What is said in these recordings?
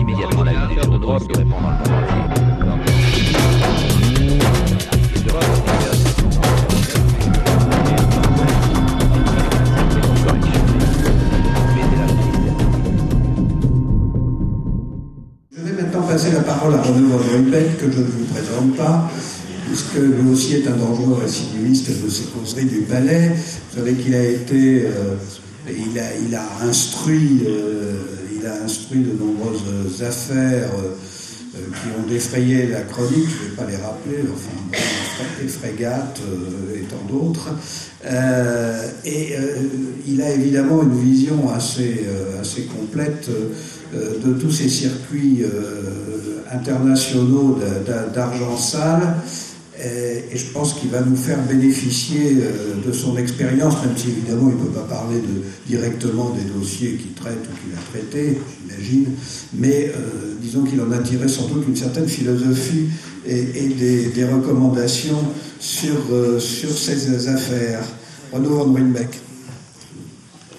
immédiatement la vie des journaux, il se répand dans le monde entier. Je vais maintenant passer la parole à Renaud Van Ruymbeck, que je ne vous présente pas, puisque lui aussi est un dangereux récidiviste de ces causeries du Palais. Vous savez qu'il a été... il a instruit de nombreuses affaires qui ont défrayé la chronique, je ne vais pas les rappeler, enfin, les frégates et tant d'autres. Il a évidemment une vision assez complète de tous ces circuits internationaux d'argent sale. Et je pense qu'il va nous faire bénéficier de son expérience, même si évidemment il ne peut pas parler directement des dossiers qu'il traite ou qu'il a traités, j'imagine, mais disons qu'il en a tiré sans doute une certaine philosophie et des recommandations sur ces affaires. Renaud Van Ruymbeck.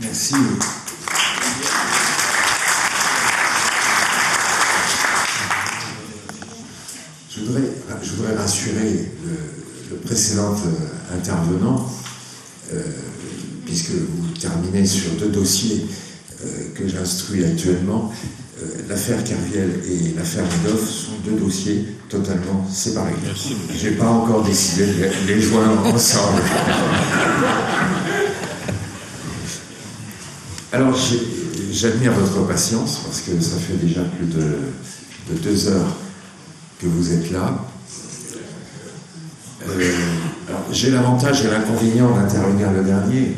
Merci. Je voudrais rassurer le précédent intervenant, puisque vous terminez sur 2 dossiers que j'instruis actuellement. L'affaire Kerviel et l'affaire Madoff sont 2 dossiers totalement séparés. Je n'ai pas encore décidé de les joindre ensemble. Alors, j'admire votre patience, parce que ça fait déjà plus de 2 heures que vous êtes là. Alors, j'ai l'avantage et l'inconvénient d'intervenir le dernier.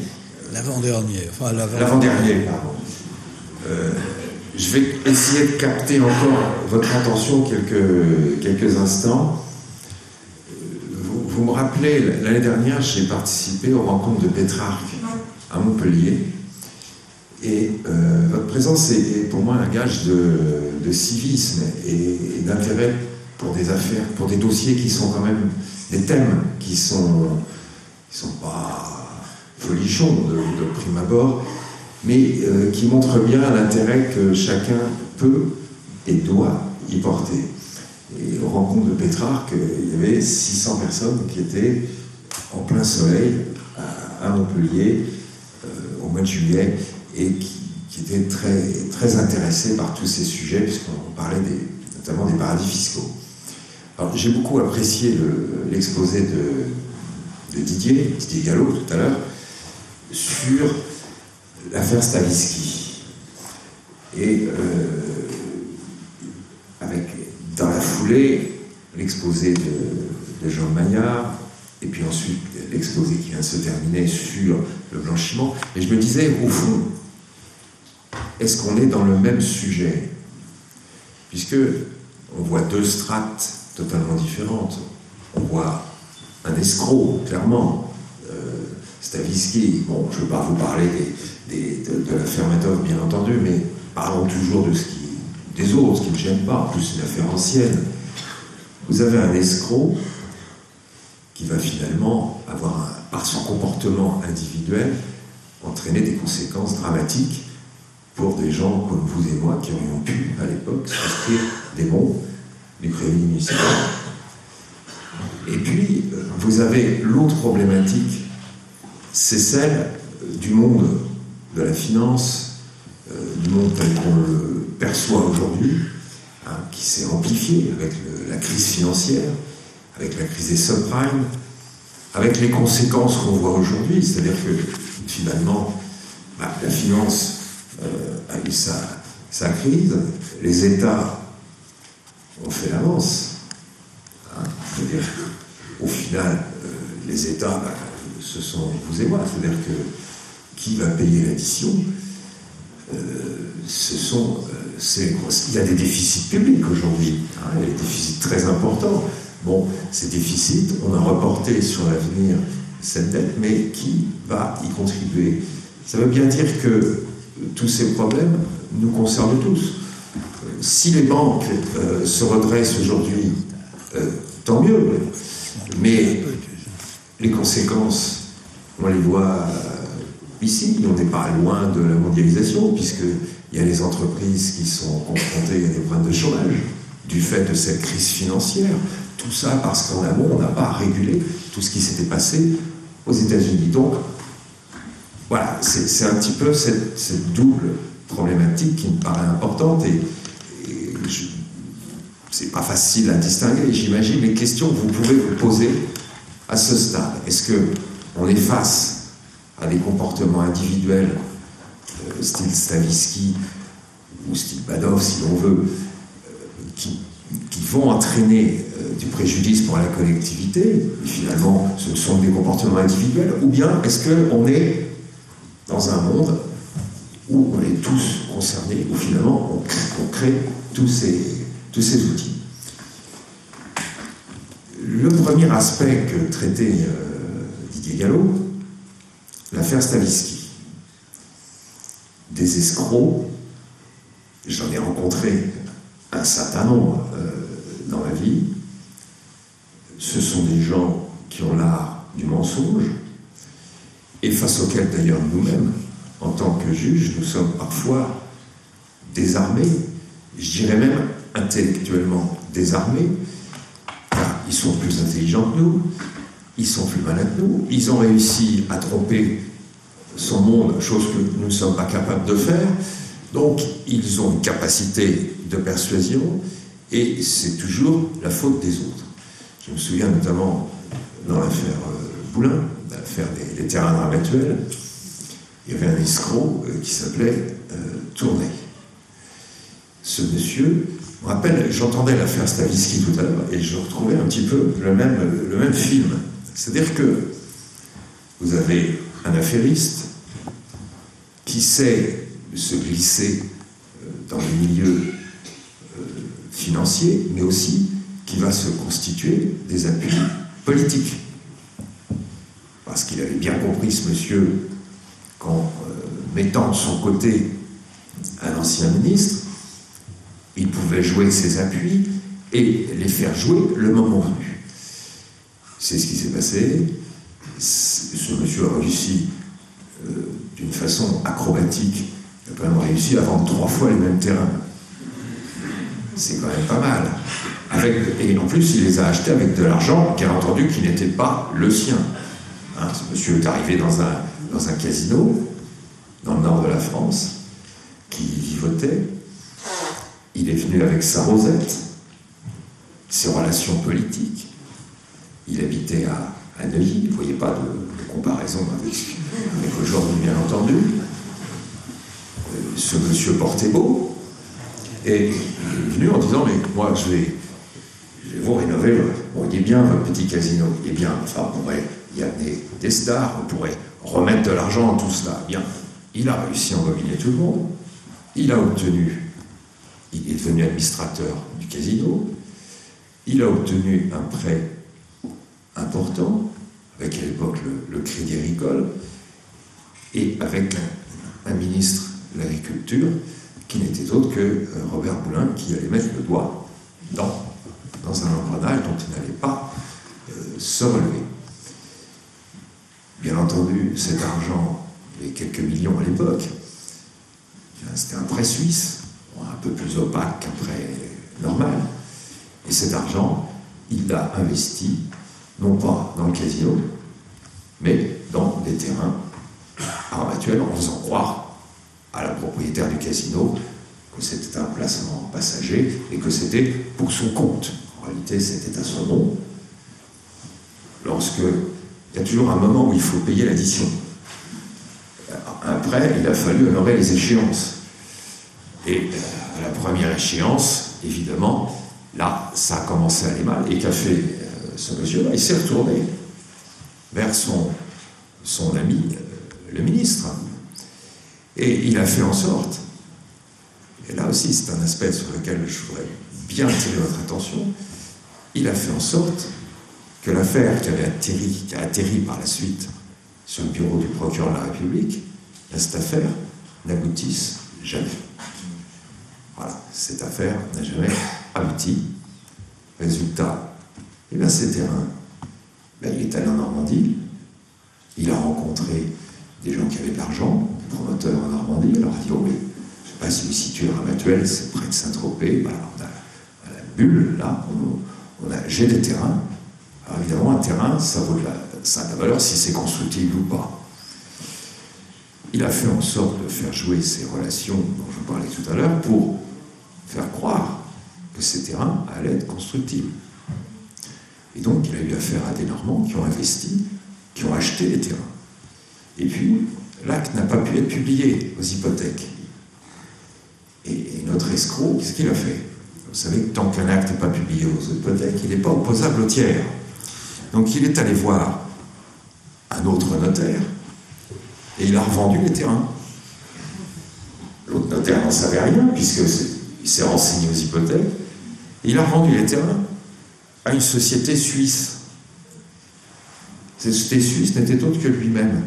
L'avant-dernier. Enfin, l'avant-dernier, pardon. Je vais essayer de capter encore votre attention quelques instants. Vous me rappelez, l'année dernière, j'ai participé aux rencontres de Pétrarque à Montpellier. Et votre présence est pour moi un gage de civisme et d'intérêt pour des affaires, pour des dossiers qui sont quand même des thèmes qui sont pas folichons de prime abord, mais qui montrent bien l'intérêt que chacun peut et doit y porter. Et aux rencontres de Pétrarque, il y avait 600 personnes qui étaient en plein soleil à Montpellier au mois de juillet et qui étaient très, très intéressés par tous ces sujets, puisqu'on parlait notamment des paradis fiscaux. Alors, j'ai beaucoup apprécié l'exposé de Didier Gallo tout à l'heure sur l'affaire Stavisky. Et avec, dans la foulée, l'exposé de Jean Maillard, et puis ensuite l'exposé qui vient de se terminer sur le blanchiment. Et je me disais, au fond, est-ce qu'on est dans le même sujet? Puisque on voit 2 strates totalement différentes. On voit un escroc, clairement. Stavisky, bon, je ne veux pas vous parler de l'affaire Madoff, bien entendu, mais parlons toujours des autres, ce qui ne me gêne pas. En plus, c'est une affaire ancienne. Vous avez un escroc qui va finalement avoir, par son comportement individuel, entraîner des conséquences dramatiques pour des gens comme vous et moi qui aurions pu, à l'époque, souscrire des bons du crédit municipal. Et puis, vous avez l'autre problématique, c'est celle du monde de la finance, du monde tel qu'on le perçoit aujourd'hui, hein, qui s'est amplifié avec la crise financière, avec la crise des subprimes, avec les conséquences qu'on voit aujourd'hui, c'est-à-dire que finalement, la finance a eu sa crise, les États ont fait l'avance. Hein, c'est-à-dire qu'au final, les États, ce sont vous et moi, c'est-à-dire que qui va payer l'addition, il y a des déficits publics aujourd'hui, hein, il y a des déficits très importants. Bon, ces déficits, on a reporté sur l'avenir cette dette, mais qui va y contribuer? Ça veut bien dire que tous ces problèmes nous concernent tous. Si les banques se redressent aujourd'hui, tant mieux, mais les conséquences, on les voit ici, on n'est pas loin de la mondialisation, puisque il y a les entreprises qui sont confrontées à des problèmes de chômage, du fait de cette crise financière. Tout ça parce qu'en amont, on n'a pas réglé tout ce qui s'était passé aux États-Unis. Donc, voilà, c'est un petit peu cette double problématique qui me paraît importante et c'est pas facile à distinguer. J'imagine les questions que vous pouvez vous poser à ce stade. Est-ce qu'on est face à des comportements individuels, style Stavisky ou style Madoff, si l'on veut, qui vont entraîner du préjudice pour la collectivité, et finalement ce sont des comportements individuels, ou bien est-ce qu'on est dans un monde où on est tous concernés, où finalement on crée tous ces outils. Le premier aspect que traitait Didier Gallo, l'affaire Stavisky. Des escrocs, j'en ai rencontré un certain nombre dans ma vie. Ce sont des gens qui ont l'art du mensonge et face auxquels d'ailleurs nous-mêmes, en tant que juges, nous sommes parfois désarmés, je dirais même intellectuellement désarmés, car ils sont plus intelligents que nous, ils sont plus malins que nous, ils ont réussi à tromper son monde, chose que nous ne sommes pas capables de faire, donc ils ont une capacité de persuasion et c'est toujours la faute des autres. Je me souviens notamment dans l'affaire Boulin, l'affaire des terrains dramatuels, il y avait un escroc qui s'appelait Tournay. Ce monsieur, je me rappelle, j'entendais l'affaire Stavisky tout à l'heure et je retrouvais un petit peu le même film. C'est-à-dire que vous avez un affairiste qui sait se glisser dans le milieu financier, mais aussi qui va se constituer des appuis politiques. Parce qu'il avait bien compris, ce monsieur, qu'en mettant de son côté un ancien ministre, il pouvait jouer ses appuis et les faire jouer le moment venu. C'est ce qui s'est passé. Ce monsieur a réussi d'une façon acrobatique, il a quand même réussi à vendre 3 fois les mêmes terrains. C'est quand même pas mal. Et en plus, il les a achetés avec de l'argent, bien entendu, qui n'était pas le sien. Hein, ce monsieur est arrivé dans un casino, dans le nord de la France, qui vivotait. Il est venu avec sa rosette, ses relations politiques. Il habitait à Neuilly, vous ne voyez pas de comparaison avec aujourd'hui, bien entendu. Ce monsieur portait beau, et il est venu en disant, mais moi je vais vous rénover, bon, il est bien votre petit casino, il est bien, enfin on pourrait y amener des stars, on pourrait remettre de l'argent dans tout cela. Bien, il a réussi à mobiliser tout le monde, il est devenu administrateur du casino, il a obtenu un prêt important, avec à l'époque le Crédit Agricole, et avec un ministre de l'Agriculture qui n'était autre que Robert Boulin, qui allait mettre le doigt dans un engrenage dont il n'allait pas se relever. Bien entendu, cet argent, il y avait quelques millions à l'époque, c'était un prêt suisse, un peu plus opaque qu'un prêt normal, et cet argent, il l'a investi, non pas dans le casino, mais dans des terrains armatuels, en faisant croire à la propriétaire du casino que c'était un placement passager et que c'était pour son compte. En réalité, c'était à son nom. Il y a toujours un moment où il faut payer l'addition. Après, il a fallu honorer les échéances. Et à la première échéance, évidemment, là, ça a commencé à aller mal. Et qu'a fait ce monsieur-là? Il s'est retourné vers son ami, le ministre. Et il a fait en sorte, et là aussi c'est un aspect sur lequel je voudrais bien attirer votre attention, il a fait en sorte que l'affaire qui a atterri par la suite sur le bureau du procureur de la République, cette affaire n'aboutisse jamais. Voilà, cette affaire n'a jamais abouti. Résultat, eh bien ces terrains, il est allé en Normandie, il a rencontré des gens qui avaient de l'argent, des promoteurs en Normandie, alors il a dit, oh oui, sais pas si vous situez Ramatuelle, c'est près de Saint-Tropez. Voilà, on a la bulle, là, j'ai des terrains. Alors évidemment, un terrain, ça a de la valeur si c'est constructible ou pas. Il a fait en sorte de faire jouer ces relations dont je vous parlais tout à l'heure pour faire croire que ces terrains allaient être constructibles. Et donc, il a eu affaire à des Normands qui ont investi, qui ont acheté les terrains. Et puis, l'acte n'a pas pu être publié aux hypothèques. Et notre escroc, qu'est-ce qu'il a fait? Vous savez que tant qu'un acte n'est pas publié aux hypothèques, il n'est pas opposable au tiers. Donc, il est allé voir un autre notaire et il a revendu les terrains. L'autre notaire n'en savait rien, puisqu'il s'est renseigné aux hypothèques. Et il a revendu les terrains à une société suisse. Cette société suisse n'était autre que lui-même.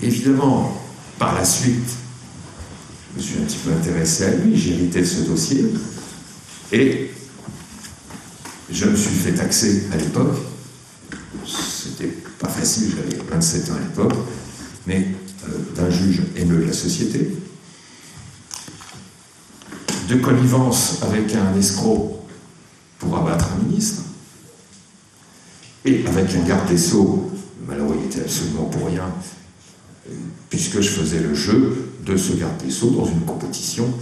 Évidemment, par la suite, je me suis un petit peu intéressé à lui, j'ai hérité de ce dossier, et je me suis fait taxer à l'époque. C'était pas facile, j'avais 27 ans à l'époque, mais d'un juge haineux de la société, de connivence avec un escroc pour abattre un ministre, et avec un garde des Sceaux, malheureux, il était absolument pour rien, puisque je faisais le jeu de ce garde des Sceaux dans une compétition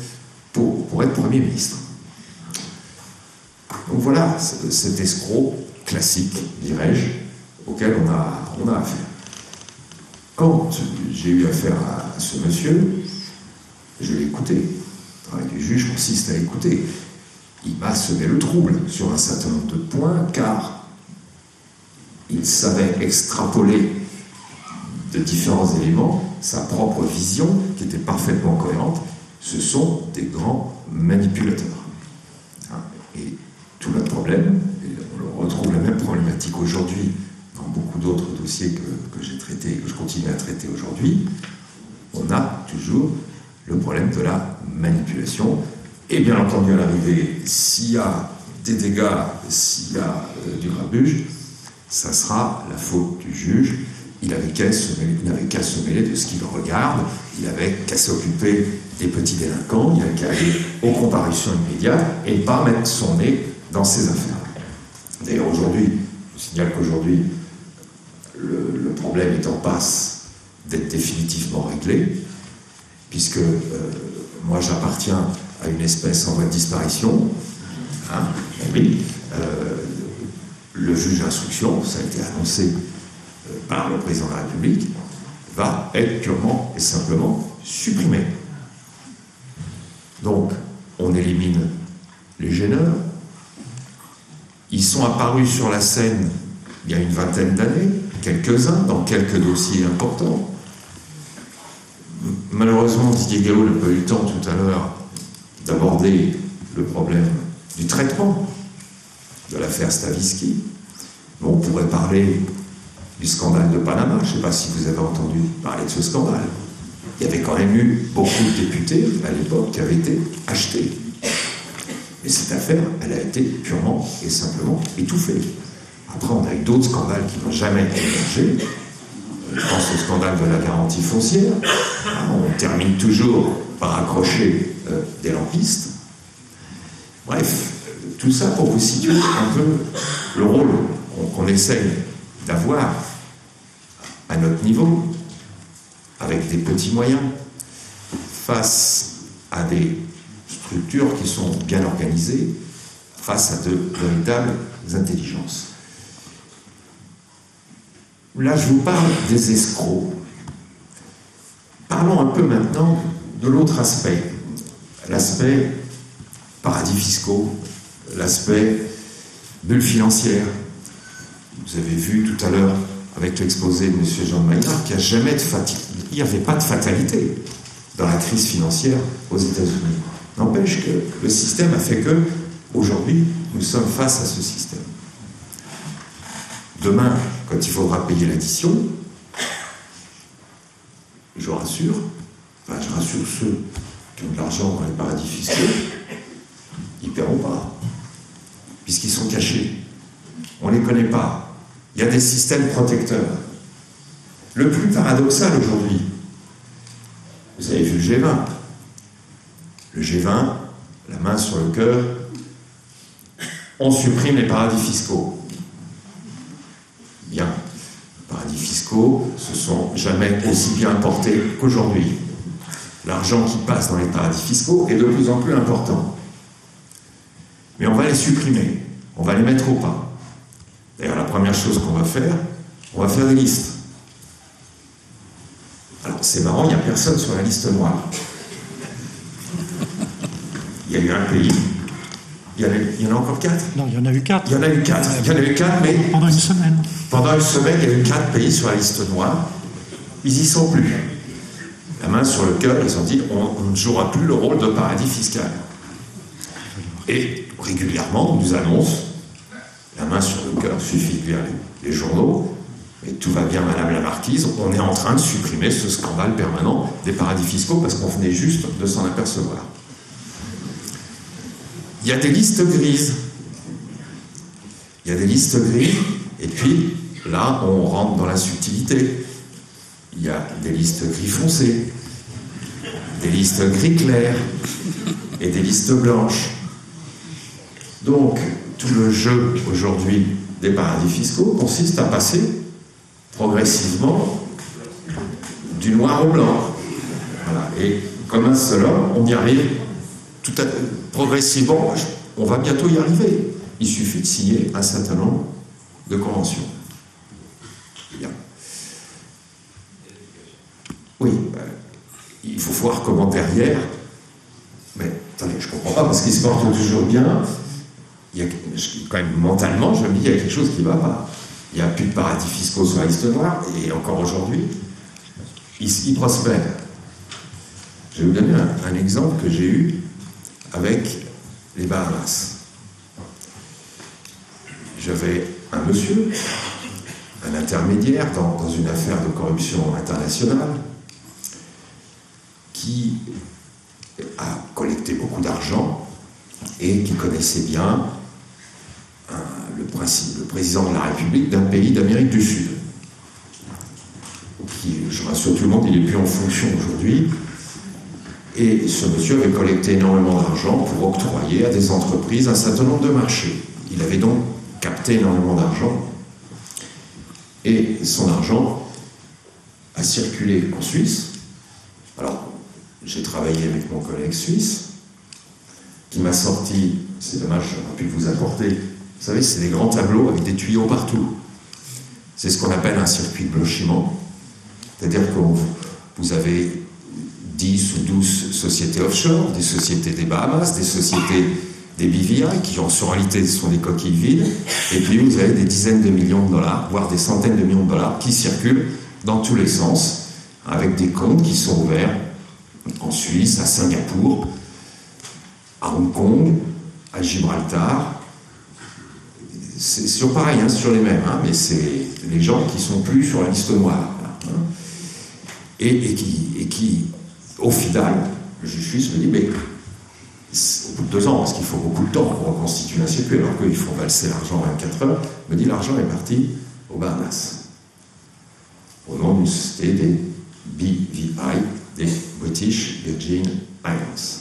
pour être Premier ministre. Donc voilà cet escroc classique, dirais-je, auquel on a affaire. Quand j'ai eu affaire à ce monsieur, je l'ai écouté. Le travail du juge consiste à écouter. Il m'a semé le trouble sur un certain nombre de points, car il savait extrapoler de différents éléments sa propre vision, qui était parfaitement cohérente. Ce sont des grands manipulateurs. Et tout le problème, et on retrouve la même problématique aujourd'hui dans beaucoup d'autres dossiers que j'ai traités et que je continue à traiter aujourd'hui, on a toujours le problème de la manipulation. Et bien entendu, à l'arrivée, s'il y a des dégâts, s'il y a du grabuge, ça sera la faute du juge. Il n'avait qu'à se mêler de ce qu'il regarde, il n'avait qu'à s'occuper des petits délinquants, il n'avait qu'à aller aux comparutions immédiates et ne pas mettre son nez dans ces affaires. D'ailleurs, aujourd'hui, je signale qu'aujourd'hui, le problème est en passe d'être définitivement réglé, puisque moi j'appartiens à une espèce en voie de disparition. Oui, le juge d'instruction, ça a été annoncé par le président de la République, va être purement et simplement supprimé. Donc, on élimine les gêneurs. Ils sont apparus sur la scène il y a une vingtaine d'années, quelques-uns, dans quelques dossiers importants. Malheureusement, Didier Gallo n'a pas eu le temps tout à l'heure d'aborder le problème du traitement de l'affaire Stavisky. Bon, on pourrait parler du scandale de Panama. Je ne sais pas si vous avez entendu parler de ce scandale. Il y avait quand même eu beaucoup de députés à l'époque qui avaient été achetés. Mais cette affaire, elle a été purement et simplement étouffée. Après, on a eu d'autres scandales qui n'ont jamais émergé. Je pense au scandale de la garantie foncière. On termine toujours par accrocher des lampistes. Bref, tout ça pour vous situer un peu le rôle qu'on essaye d'avoir à notre niveau, avec des petits moyens, face à des structures qui sont bien organisées, face à de véritables intelligences. Là, je vous parle des escrocs. Parlons un peu maintenant de l'autre aspect, l'aspect paradis fiscaux, l'aspect bulle financière. Vous avez vu tout à l'heure avec l'exposé de M. Jean Maillard qu'il n'y avait pas de fatalité dans la crise financière aux États-Unis. N'empêche que le système a fait que, aujourd'hui, nous sommes face à ce système. Demain, quand il faudra payer l'addition, je rassure ceux qui ont de l'argent dans les paradis fiscaux, ils ne paieront pas, puisqu'ils sont cachés. On ne les connaît pas. Il y a des systèmes protecteurs. Le plus paradoxal aujourd'hui, Vous avez vu le G20. Le G20, la main sur le cœur, on supprime les paradis fiscaux. Bien. Les paradis fiscaux se sont jamais aussi bien portés qu'aujourd'hui. L'argent qui passe dans les paradis fiscaux est de plus en plus important. Mais on va les supprimer, on va les mettre au pas. D'ailleurs, la première chose qu'on va faire, on va faire des listes. Alors, c'est marrant, il n'y a personne sur la liste noire. Il y a eu un pays. Il y en a encore 4 ? Non, il y en a eu 4. Il y en a eu 4. Il y en a eu 4, mais... Pendant une semaine. Pendant une semaine, il y a eu 4 pays sur la liste noire. Ils n'y sont plus. La main sur le cœur, ils ont dit on ne jouera plus le rôle de paradis fiscal. Et régulièrement, on nous annonce, la main sur le cœur, il suffit de lire les journaux, et tout va bien, Madame la Marquise, on est en train de supprimer ce scandale permanent des paradis fiscaux parce qu'on venait juste de s'en apercevoir. Il y a des listes grises. Il y a des listes grises, et puis là, on rentre dans la subtilité. Il y a des listes gris foncé, des listes gris clair et des listes blanches. Donc, tout le jeu aujourd'hui des paradis fiscaux consiste à passer progressivement du noir au blanc. Voilà. Et comme un seul homme, on y arrive progressivement. On va bientôt y arriver. Il suffit de signer un certain nombre de conventions. Bien. Oui, il faut voir comment derrière. Mais attendez, je ne comprends pas parce qu'ils se portent toujours bien. Il y a, quand même, mentalement, je me dis, il y a quelque chose qui ne va pas. Il n'y a plus de paradis fiscaux sur la liste noire, et encore aujourd'hui, ils prospèrent. Je vais vous donner un exemple que j'ai eu avec les Bahamas. J'avais un monsieur, un intermédiaire dans une affaire de corruption internationale, qui a collecté beaucoup d'argent et qui connaissait bien le président de la République d'un pays d'Amérique du Sud. Qui, je rassure tout le monde, il n'est plus en fonction aujourd'hui. Et ce monsieur avait collecté énormément d'argent pour octroyer à des entreprises un certain nombre de marchés. Il avait donc capté énormément d'argent. Et son argent a circulé en Suisse. Alors, j'ai travaillé avec mon collègue suisse, qui m'a sorti, c'est dommage, je n'aurais pas pu vous apporter, vous savez, c'est des grands tableaux avec des tuyaux partout. C'est ce qu'on appelle un circuit de blanchiment. C'est-à-dire que vous avez 10 ou 12 sociétés offshore, des sociétés des Bahamas, des sociétés des BVI, qui en réalité sont des coquilles vides, et puis vous avez des dizaines de millions de dollars, voire des centaines de millions de dollars, qui circulent dans tous les sens, avec des comptes qui sont ouverts en Suisse, à Singapour, à Hong Kong, à Gibraltar. C'est sur pareil, hein, sur les mêmes, hein, mais c'est les gens qui sont plus sur la liste noire. Hein, et qui, au final, le juge suisse me dit, mais au bout de 2 ans, parce qu'il faut beaucoup de temps pour reconstituer un circuit, alors qu'ils font valser l'argent en 24 heures, me dit, l'argent est parti aux Bahamas, au nom d'une société des BVI, des British Virgin Islands.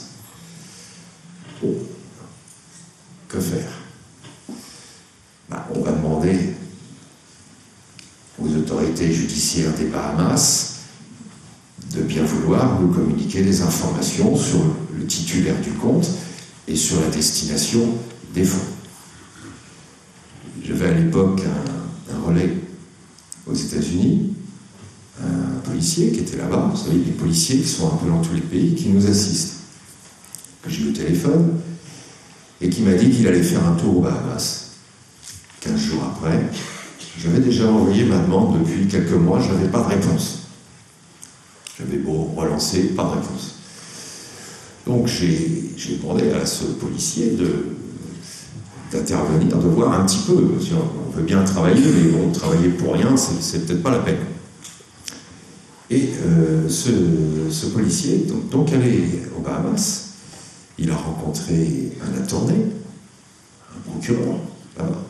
Bon, que faire? On va demander aux autorités judiciaires des Bahamas de bien vouloir nous communiquer des informations sur le titulaire du compte et sur la destination des fonds. J'avais à l'époque un relais aux États-Unis, un policier qui était là-bas, vous savez, des policiers qui sont un peu dans tous les pays, qui nous assistent, que j'ai eu au téléphone, et qui m'a dit qu'il allait faire un tour aux Bahamas. 15 jours après, j'avais déjà envoyé ma demande depuis quelques mois, je n'avais pas de réponse. J'avais beau relancer, pas de réponse. Donc j'ai demandé à ce policier d'intervenir, de voir un petit peu. On veut bien travailler, mais bon, travailler pour rien, c'est peut-être pas la peine. Et ce policier, donc allé aux Bahamas, il a rencontré un attorney, un procureur, là-bas,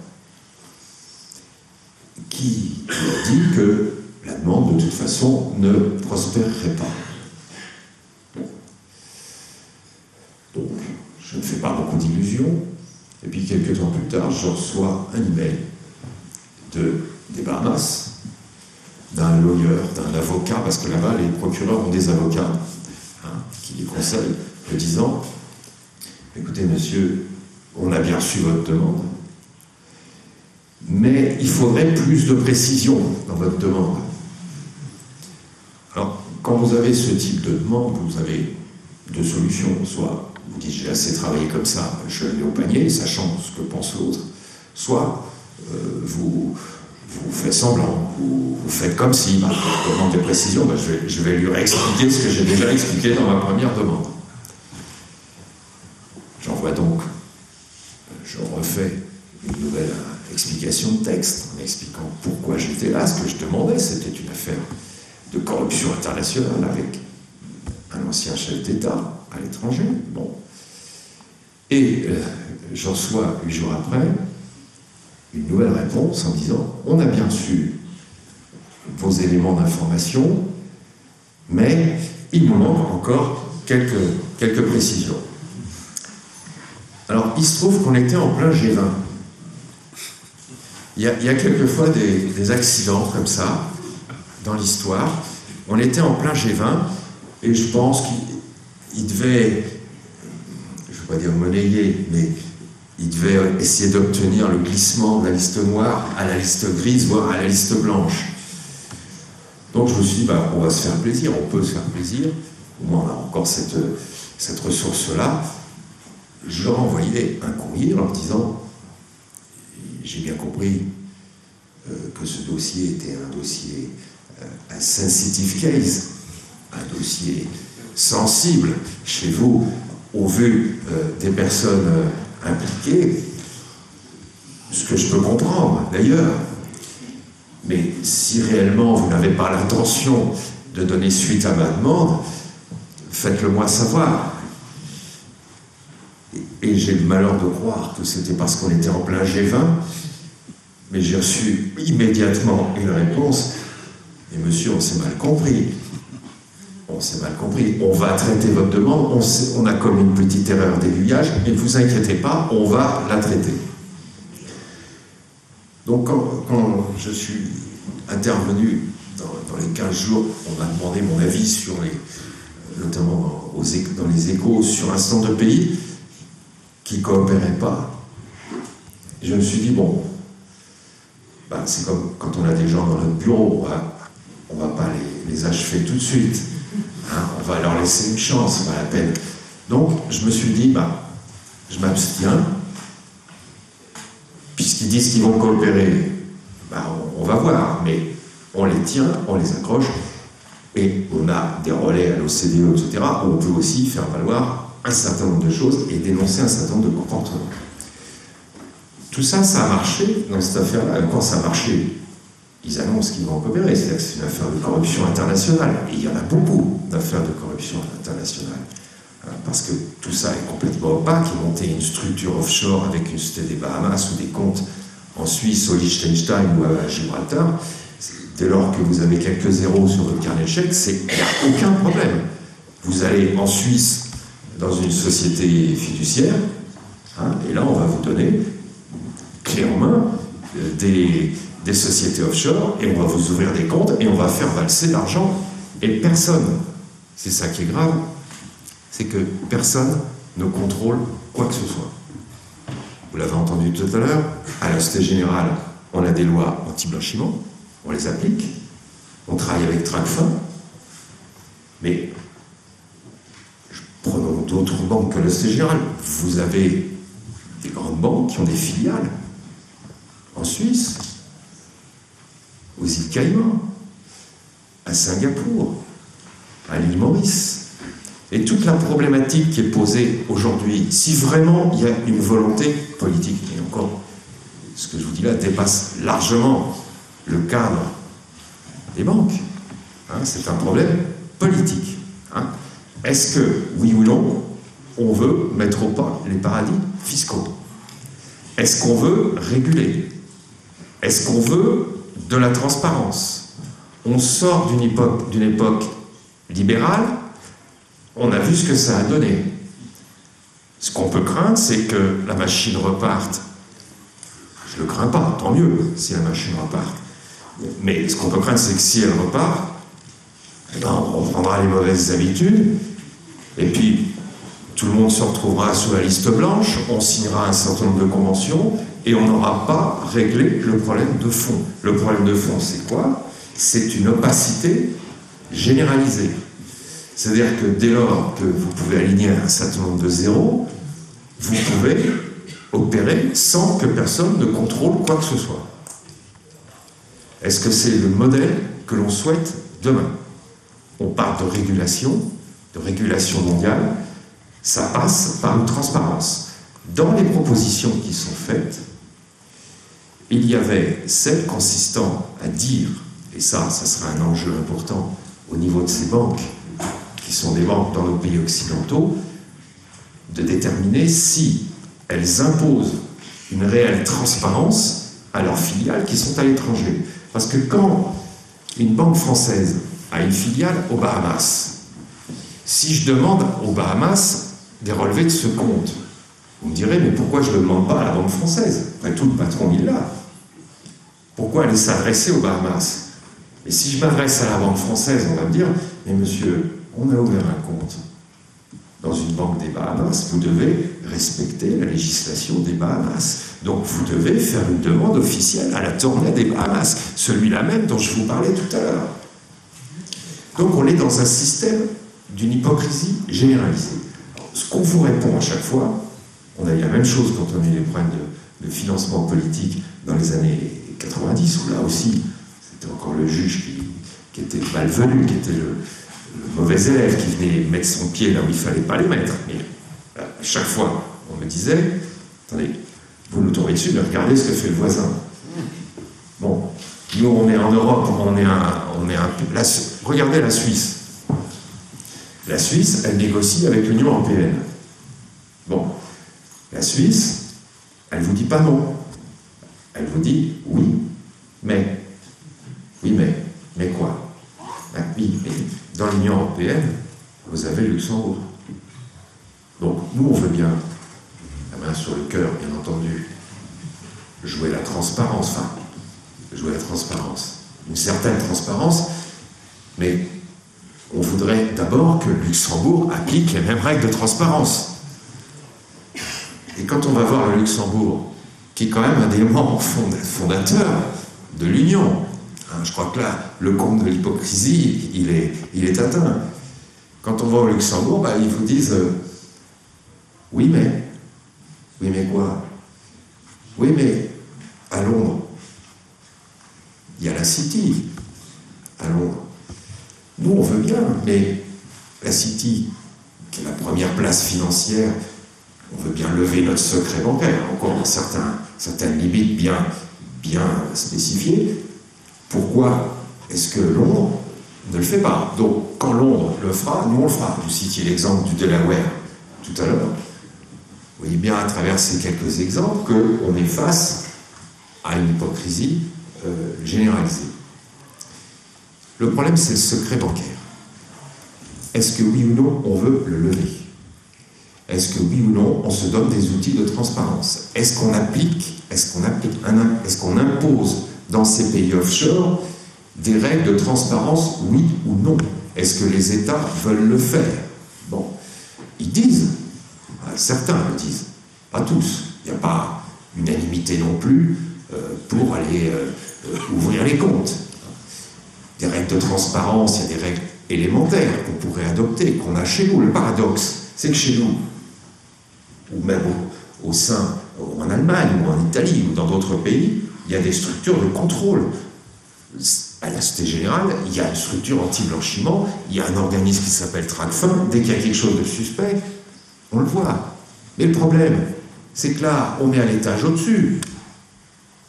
qui lui a dit que la demande, de toute façon, ne prospérerait pas. Donc, je ne fais pas beaucoup d'illusions. Et puis, quelques temps plus tard, je reçois un email des Bahamas, d'un lawyer, d'un avocat, parce que là-bas, les procureurs ont des avocats qui les conseillent, me disant « Écoutez, monsieur, on a bien reçu votre demande, mais il faudrait plus de précision dans votre demande. » Alors, quand vous avez ce type de demande, vous avez deux solutions. Soit vous dites « J'ai assez travaillé comme ça, je le mets au panier, sachant ce que pense l'autre. » Soit vous faites semblant, vous faites comme si, je demande des précisions, je vais lui réexpliquer ce que j'ai déjà expliqué dans ma première demande. J'envoie donc, je refais une nouvelle explication de texte, en expliquant pourquoi j'étais là. Ce que je demandais, c'était une affaire de corruption internationale avec un ancien chef d'État à l'étranger. Bon. Et je reçois 8 jours après une nouvelle réponse en disant « On a bien reçu vos éléments d'information, mais il nous manque encore quelques précisions. » Alors, il se trouve qu'on était en plein G20. Il y a quelquefois des accidents comme ça dans l'histoire. On était en plein G20 et je pense qu'il devait, je ne veux pas dire monnayer, mais il devait essayer d'obtenir le glissement de la liste noire à la liste grise, voire à la liste blanche. Donc je me suis dit, on va se faire plaisir, on peut se faire plaisir. Au moins on a encore cette ressource-là. Je leur ai envoyé un courrier en leur disant, j'ai bien compris que ce dossier était un dossier, un sensitive case, un dossier sensible chez vous, au vu des personnes impliquées, ce que je peux comprendre d'ailleurs. Mais si réellement vous n'avez pas l'intention de donner suite à ma demande, faites-le moi savoir. Et j'ai le malheur de croire que c'était parce qu'on était en plein G20, mais j'ai reçu immédiatement une réponse. Et monsieur, on s'est mal compris. On s'est mal compris. On va traiter votre demande, on a commis une petite erreur d'aiguillage, mais ne vous inquiétez pas, on va la traiter. Donc quand je suis intervenu dans les 15 jours, on m'a demandé mon avis sur notamment dans les échos sur un certain nombre de pays qui ne coopéraient pas. Et je me suis dit, c'est comme quand on a des gens dans notre bureau, on ne va pas les achever tout de suite. On va leur laisser une chance, c'est pas la peine. Donc je me suis dit, je m'abstiens. Puisqu'ils disent qu'ils vont coopérer, on va voir, mais on les tient, on les accroche, et on a des relais à l'OCDE, etc., où on peut aussi faire valoir un certain nombre de choses et dénoncer un certain nombre de comportements. Tout ça, ça a marché dans cette affaire-là. Et quand ça a marché, ils annoncent qu'ils vont coopérer. C'est-à-dire que c'est une affaire de corruption internationale. Et il y en a beaucoup d'affaires de corruption internationale. Parce que tout ça est complètement opaque. Ils montaient une structure offshore avec une société des Bahamas ou des comptes en Suisse, au Liechtenstein ou à Gibraltar. Dès lors que vous avez quelques zéros sur votre carnet de chèques, il n'y a aucun problème. Vous allez en Suisse dans une société fiduciaire, et là on va vous donner clé en main des sociétés offshore, et on va vous ouvrir des comptes, et on va faire valser l'argent. Et personne, c'est ça qui est grave, c'est que personne ne contrôle quoi que ce soit. Vous l'avez entendu tout à l'heure, à la Société Générale, on a des lois anti-blanchiment, on les applique, on travaille avec Tracfin, mais prenons d'autres banques que la Société Générale. Vous avez des grandes banques qui ont des filiales en Suisse, aux îles Caïmans, à Singapour, à l'île Maurice. Et toute la problématique qui est posée aujourd'hui, si vraiment il y a une volonté politique, et encore, ce que je vous dis là dépasse largement le cadre des banques, c'est un problème politique. Est-ce que, oui ou non, on veut mettre au pas les paradis fiscaux? Est-ce qu'on veut réguler? Est-ce qu'on veut de la transparence? On sort d'une époque libérale, on a vu ce que ça a donné. Ce qu'on peut craindre, c'est que la machine reparte. Je ne le crains pas, tant mieux si la machine repart. Mais ce qu'on peut craindre, c'est que si elle repart, eh ben, on reprendra les mauvaises habitudes, et puis tout le monde se retrouvera sous la liste blanche, on signera un certain nombre de conventions, et on n'aura pas réglé le problème de fond. Le problème de fond, c'est quoi? C'est une opacité généralisée. C'est-à-dire que dès lors que vous pouvez aligner un certain nombre de zéros, vous pouvez opérer sans que personne ne contrôle quoi que ce soit. Est-ce que c'est le modèle que l'on souhaite demain? On parle de régulation mondiale, ça passe par une transparence. Dans les propositions qui sont faites, il y avait celle consistant à dire, et ça sera un enjeu important au niveau de ces banques, qui sont des banques dans nos pays occidentaux, de déterminer si elles imposent une réelle transparence à leurs filiales qui sont à l'étranger. Parce que quand une banque française a une filiale aux Bahamas, si je demande aux Bahamas des relevés de ce compte, vous me direz, mais pourquoi je ne le demande pas à la banque française? Après tout, le patron, il est là. Pourquoi aller s'adresser aux Bahamas? Et si je m'adresse à la banque française, on va me dire, mais monsieur, on a ouvert un compte dans une banque des Bahamas, vous devez respecter la législation des Bahamas. Donc vous devez faire une demande officielle à la tournée des Bahamas, celui-là même dont je vous parlais tout à l'heure. Donc on est dans un système d'une hypocrisie généralisée. Ce qu'on vous répond à chaque fois, on a eu la même chose quand on a eu les problèmes de financement politique dans les années 90, où là aussi, c'était encore le juge qui était malvenu, qui était le mauvais élève, qui venait mettre son pied là où il ne fallait pas les mettre. Mais à chaque fois, on me disait, attendez, vous nous tombez dessus, mais regardez ce que fait le voisin. Bon, nous on est en Europe, regardez la Suisse. La Suisse, elle négocie avec l'Union européenne. Bon, la Suisse, elle ne vous dit pas non. Elle vous dit oui, mais quoi? Ben, oui, mais dans l'Union européenne, vous avez le Luxembourg. Donc, nous, on veut bien, la main sur le cœur, bien entendu, jouer la transparence, une certaine transparence, mais on voudrait d'abord que le Luxembourg applique les mêmes règles de transparence. Et quand on va voir le Luxembourg, qui est quand même un élément fondateur de l'Union, je crois que là, le compte de l'hypocrisie, il est atteint. Quand on va au Luxembourg, ils vous disent oui mais quoi? Oui mais à Londres, il y a la City à Londres. Nous on veut bien, mais la City, qui est la première place financière, on veut bien lever notre secret bancaire, encore dans certaines limites bien spécifiées. Pourquoi est-ce que Londres ne le fait pas? Donc, quand Londres le fera, nous on le fera. Vous citiez l'exemple du Delaware tout à l'heure. Vous voyez bien à travers ces quelques exemples qu'on est face à une hypocrisie généralisée. Le problème, c'est le secret bancaire. Est-ce que oui ou non, on veut le lever? Est-ce que oui ou non, on se donne des outils de transparence? Est-ce qu'on impose dans ces pays offshore des règles de transparence, oui ou non? Est-ce que les États veulent le faire? Bon, ils disent, certains le disent, pas tous. Il n'y a pas unanimité non plus pour aller ouvrir les comptes. Des règles de transparence, il y a des règles élémentaires qu'on pourrait adopter, qu'on a chez nous. Le paradoxe, c'est que chez nous, ou même au sein, en Allemagne, ou en Italie, ou dans d'autres pays, il y a des structures de contrôle. À la Société Générale, il y a une structure anti-blanchiment, il y a un organisme qui s'appelle Tracfin. Dès qu'il y a quelque chose de suspect, on le voit. Mais le problème, c'est que là, on est à l'étage au-dessus.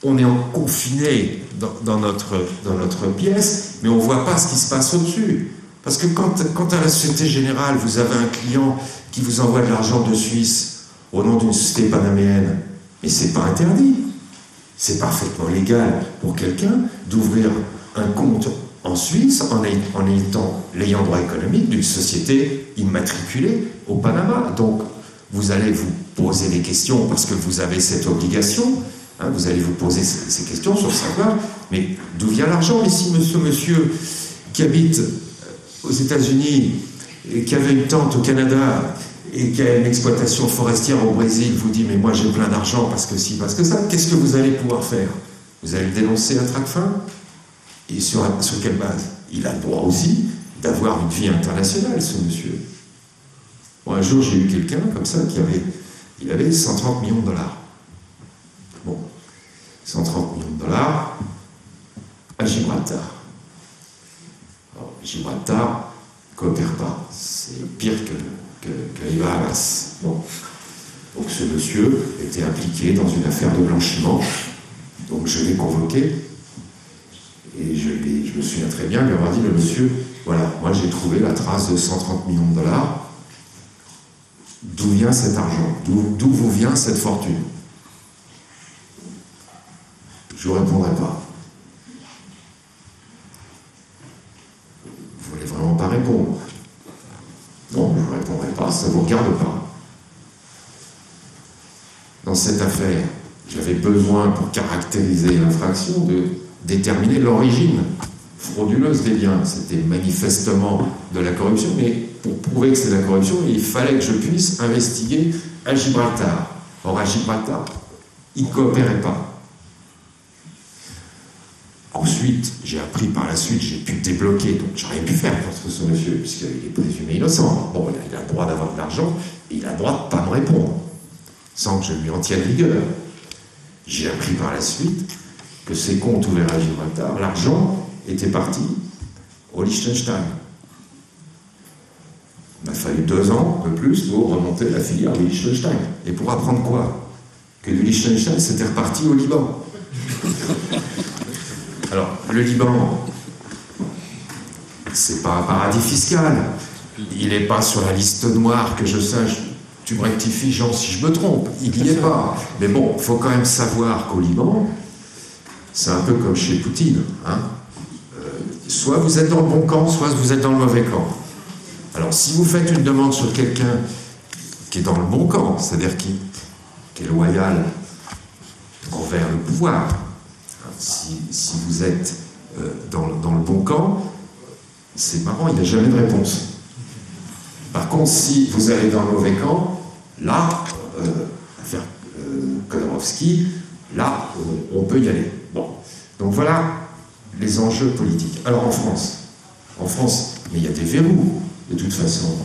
On est confiné dans notre pièce, mais on ne voit pas ce qui se passe au-dessus. Parce que quand à la Société Générale, vous avez un client qui vous envoie de l'argent de Suisse au nom d'une société panaméenne, mais c'est pas interdit. C'est parfaitement légal pour quelqu'un d'ouvrir un compte en Suisse en l'ayant droit économique d'une société immatriculée au Panama. Donc, vous allez vous poser des questions parce que vous avez cette obligation, hein, vous allez vous poser ces questions sur savoir, mais d'où vient l'argent? Ici, monsieur qui habite aux États-Unis et qui avait une tante au Canada et qui a une exploitation forestière au Brésil, vous dit, mais moi j'ai plein d'argent parce que si, parce que ça, qu'est-ce que vous allez pouvoir faire? Vous allez le dénoncer à Tracfin? Et sur quelle base? Il a le droit aussi d'avoir une vie internationale, ce monsieur. Bon, un jour, j'ai eu quelqu'un comme ça il avait 130 millions de dollars. Bon, 130 millions de dollars à Gibraltar. Alors, Gibraltar ne coopère pas. C'est pire que les Bahamas. Bon. Donc ce monsieur était impliqué dans une affaire de blanchiment. Donc je l'ai convoqué. Et je me souviens très bien lui avoir dit, le monsieur, voilà, moi j'ai trouvé la trace de 130 millions de dollars. D'où vient cet argent? D'où vous vient cette fortune? Je ne répondrai pas. Vous ne voulez vraiment pas répondre? Non, je ne répondrai pas, ça ne vous regarde pas. Dans cette affaire, j'avais besoin, pour caractériser l'infraction, de déterminer l'origine frauduleuse des biens. C'était manifestement de la corruption, mais pour prouver que c'est de la corruption, il fallait que je puisse investiguer à Gibraltar. Or, à Gibraltar, ils ne coopéraient pas. Ensuite, j'ai appris par la suite, j'ai pu débloquer, donc j'ai rien pu faire contre ce monsieur, puisqu'il est présumé innocent. Bon, il a le droit d'avoir de l'argent, et il a le droit de ne pas me répondre, sans que je lui en tienne rigueur. J'ai appris par la suite que ces comptes ouverts à Gibraltar, l'argent était parti au Liechtenstein. Il m'a fallu 2 ans, un peu plus, pour remonter la filière du Liechtenstein. Et pour apprendre quoi? Que du Liechtenstein, c'était reparti au Liban. Alors, le Liban, c'est pas un paradis fiscal. Il n'est pas sur la liste noire, que je sache. Tu me rectifies, Jean, si je me trompe. Il n'y est pas. Mais bon, il faut quand même savoir qu'au Liban, c'est un peu comme chez Poutine. Hein. Soit vous êtes dans le bon camp, soit vous êtes dans le mauvais camp. Alors, si vous faites une demande sur quelqu'un qui est dans le bon camp, c'est-à-dire qui est loyal envers le pouvoir, si vous êtes dans le bon camp, c'est marrant, il n'y a jamais de réponse. Par contre, si vous allez dans le mauvais camp, là, affaire Khodorkovsky, là, on peut y aller. Bon. Donc voilà les enjeux politiques. Alors en France, mais il y a des verrous, de toute façon.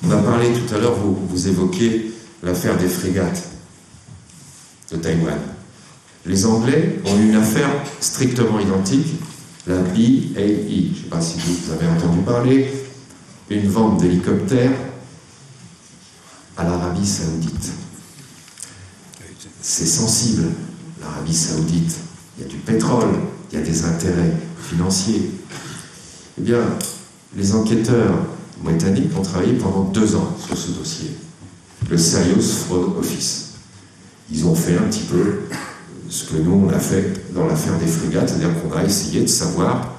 On a parlé tout à l'heure, vous évoquez l'affaire des frégates de Taïwan. Les Anglais ont eu une affaire strictement identique, la BAE. Je ne sais pas si vous avez entendu parler, une vente d'hélicoptères à l'Arabie Saoudite. C'est sensible, l'Arabie Saoudite. Il y a du pétrole, il y a des intérêts financiers. Eh bien, les enquêteurs britanniques ont travaillé pendant 2 ans sur ce dossier, le Serious Fraud Office. Ils ont fait un petit peu ce que nous on a fait dans l'affaire des frégates, c'est-à-dire qu'on a essayé de savoir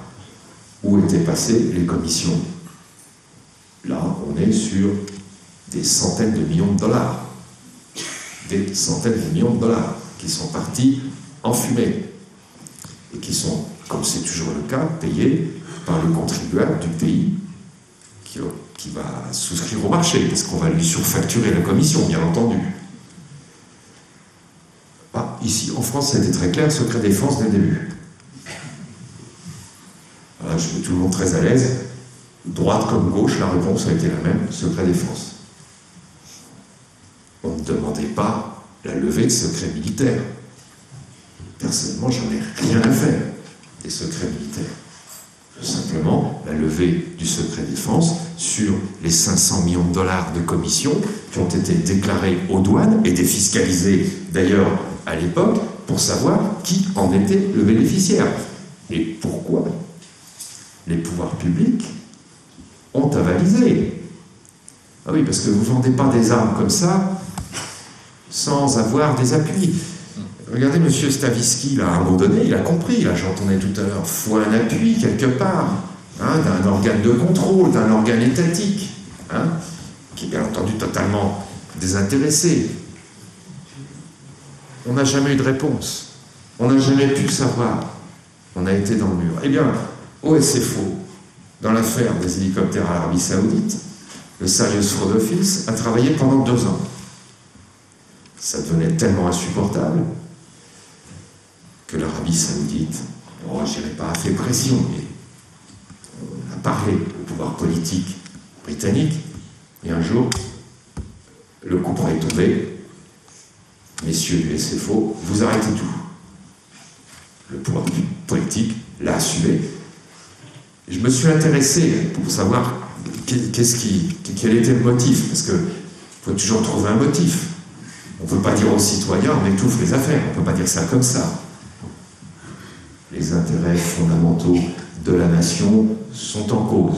où étaient passées les commissions. Là, on est sur des centaines de millions de dollars. Des centaines de millions de dollars qui sont partis en fumée et qui sont, comme c'est toujours le cas, payés par le contribuable du pays qui va souscrire au marché, parce qu'on va lui surfacturer la commission, bien entendu. Ici, en France, ça a été très clair, secret défense dès le début. Voilà, je mets tout le monde très à l'aise. Droite comme gauche, la réponse a été la même, secret défense. On ne demandait pas la levée de secret militaire. Personnellement, j'en ai rien à faire des secrets militaires. Simplement la levée du secret défense sur les 500 millions de dollars de commissions qui ont été déclarés aux douanes et défiscalisés d'ailleurs à l'époque pour savoir qui en était le bénéficiaire et pourquoi les pouvoirs publics ont avalisé. Ah oui, parce que vous ne vendez pas des armes comme ça sans avoir des appuis. Regardez M. Stavisky, là, à un moment donné, il a compris, là, j'entendais tout à l'heure, il faut un appui quelque part, hein, d'un organe de contrôle, d'un organe étatique, hein, qui est bien entendu totalement désintéressé. On n'a jamais eu de réponse. On n'a jamais pu savoir. On a été dans le mur. Eh bien, au SFO, dans l'affaire des hélicoptères à l'Arabie Saoudite, le Serious Fraud Office a travaillé pendant 2 ans. Ça devenait tellement insupportable que l'Arabie Saoudite, bon, je dirais pas a fait pression, mais on a parlé au pouvoir politique britannique, et un jour, le coup près est tombé. Messieurs du SFO, vous arrêtez tout. Le pouvoir politique l'a assumé. Je me suis intéressé pour savoir quel était le motif, parce qu'il faut toujours trouver un motif. On ne peut pas dire aux citoyens, on étouffe les affaires, on ne peut pas dire ça comme ça. Les intérêts fondamentaux de la nation sont en cause.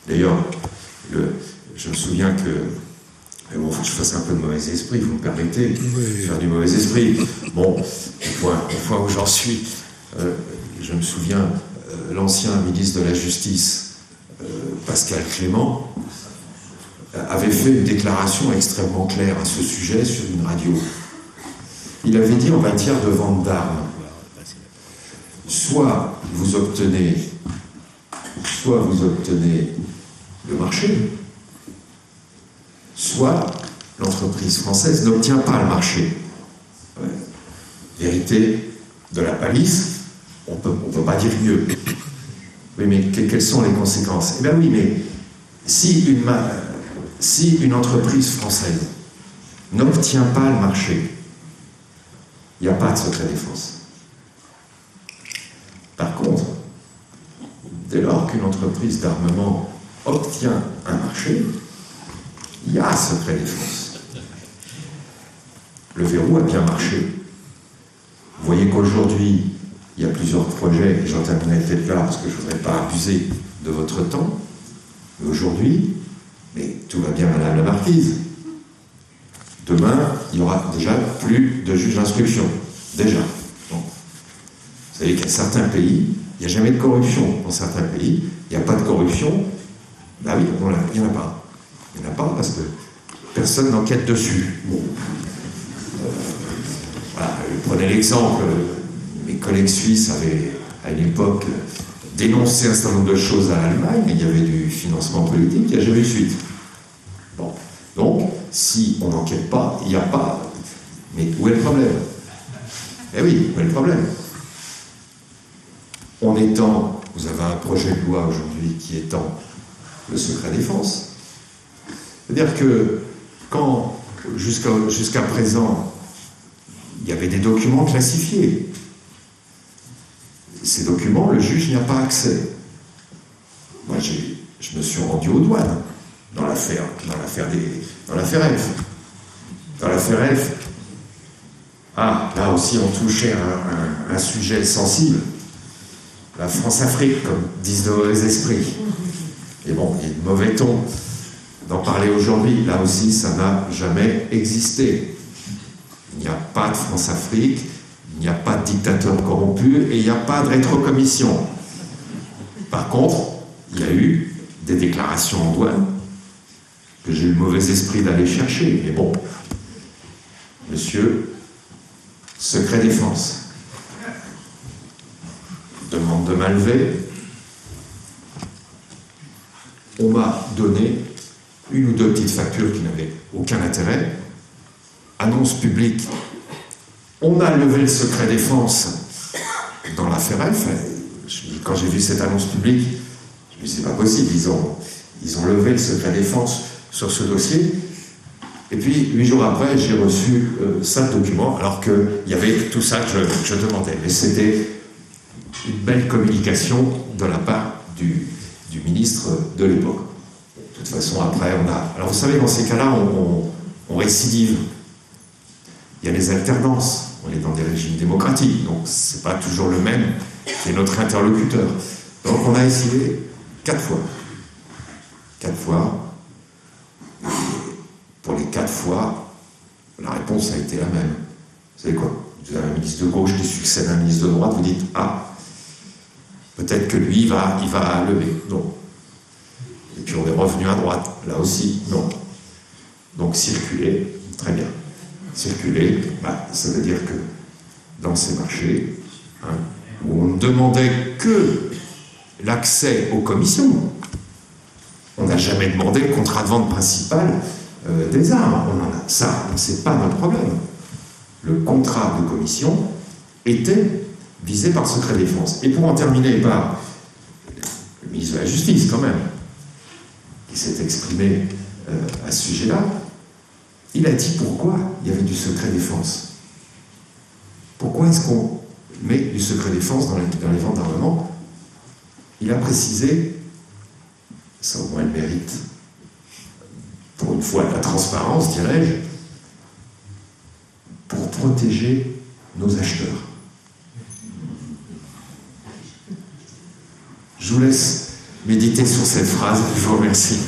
D'ailleurs, je me souviens que, mais bon, il faut que je fasse un peu de mauvais esprit, vous me permettez, faire du mauvais esprit. Bon, au point où j'en suis, je me souviens, l'ancien ministre de la Justice, Pascal Clément, avait fait une déclaration extrêmement claire à ce sujet sur une radio. Il avait dit en matière de vente d'armes, soit vous obtenez le marché, soit l'entreprise française n'obtient pas le marché. Ouais. Vérité de la palisse, on peut pas dire mieux. Oui, mais quelles sont les conséquences? Eh bien oui, mais si une entreprise française n'obtient pas le marché, il n'y a pas de secret défense. Par contre, dès lors qu'une entreprise d'armement obtient un marché, il y a secret défense. Le verrou a bien marché. Vous voyez qu'aujourd'hui, il y a plusieurs projets, et j'en terminerai peut-être là parce que je ne voudrais pas abuser de votre temps, mais aujourd'hui, mais tout va bien, Madame la Marquise. Demain, il n'y aura déjà plus de juge d'instruction. Déjà. Bon. Vous savez qu'il y a certains pays, il n'y a jamais de corruption. Dans certains pays, il n'y a pas de corruption. Ben oui, il n'y en a pas. Il n'y en a pas parce que personne n'enquête dessus. Bon. Voilà, prenez l'exemple, mes collègues suisses avaient, à une époque, dénoncé un certain nombre de choses à l'Allemagne, mais il y avait du financement politique, il n'y a jamais eu de suite. Bon. Donc, si on n'enquête pas, il n'y a pas... Mais où est le problème? Eh oui, où est le problème? On étend, vous avez un projet de loi aujourd'hui qui étend le secret défense. C'est-à-dire que quand, jusqu'à présent, il y avait des documents classifiés, ces documents, le juge n'y a pas accès. Moi, je me suis rendu aux douanes dans l'affaire Elf. Dans l'affaire Elf, là aussi on touchait un sujet sensible. La France-Afrique, comme disent de mauvais esprits. Et bon, il y a de mauvais ton d'en parler aujourd'hui. Là aussi, ça n'a jamais existé. Il n'y a pas de France-Afrique, il n'y a pas de dictateur corrompu et il n'y a pas de rétrocommission. Par contre, il y a eu des déclarations en douane que j'ai eu le mauvais esprit d'aller chercher. Mais bon, monsieur, secret défense. Demande de main levée. On m'a donné une ou deux petites factures qui n'avaient aucun intérêt. Annonce publique. On a levé le secret défense dans l'affaire Elf. Quand j'ai vu cette annonce publique, je me suis dit, c'est pas possible, ils ont levé le secret défense sur ce dossier. Et puis, 8 jours après, j'ai reçu 5 documents, alors qu'il y avait tout ça que je demandais. Mais c'était une belle communication de la part du ministre de l'époque. De toute façon, après, on a... Alors, vous savez, dans ces cas-là, on récidive. Il y a les alternances. On est dans des régimes démocratiques, donc c'est pas toujours le même qui est notre interlocuteur. Donc, on a essayé 4 fois. 4 fois. Et pour les 4 fois, la réponse a été la même. Vous savez quoi? Vous avez un ministre de gauche qui succède à un ministre de droite, vous dites, peut-être que lui, il va lever. Non. Et puis on est revenu à droite. Là aussi, non. Donc circuler, très bien. Circuler, ça veut dire que dans ces marchés, hein, où on ne demandait que l'accès aux commissions, on n'a jamais demandé le contrat de vente principal des armes. Ça, c'est pas notre problème. Le contrat de commission était visé par le secret défense. Et pour en terminer par le ministre de la Justice, quand même, qui s'est exprimé à ce sujet-là, il a dit pourquoi il y avait du secret défense. Pourquoi est-ce qu'on met du secret défense dans les ventes d'armement? Il a précisé, ça au moins le mérite, pour une fois de la transparence, dirais-je, pour protéger nos acheteurs. Je vous laisse méditer sur cette phrase, je vous remercie.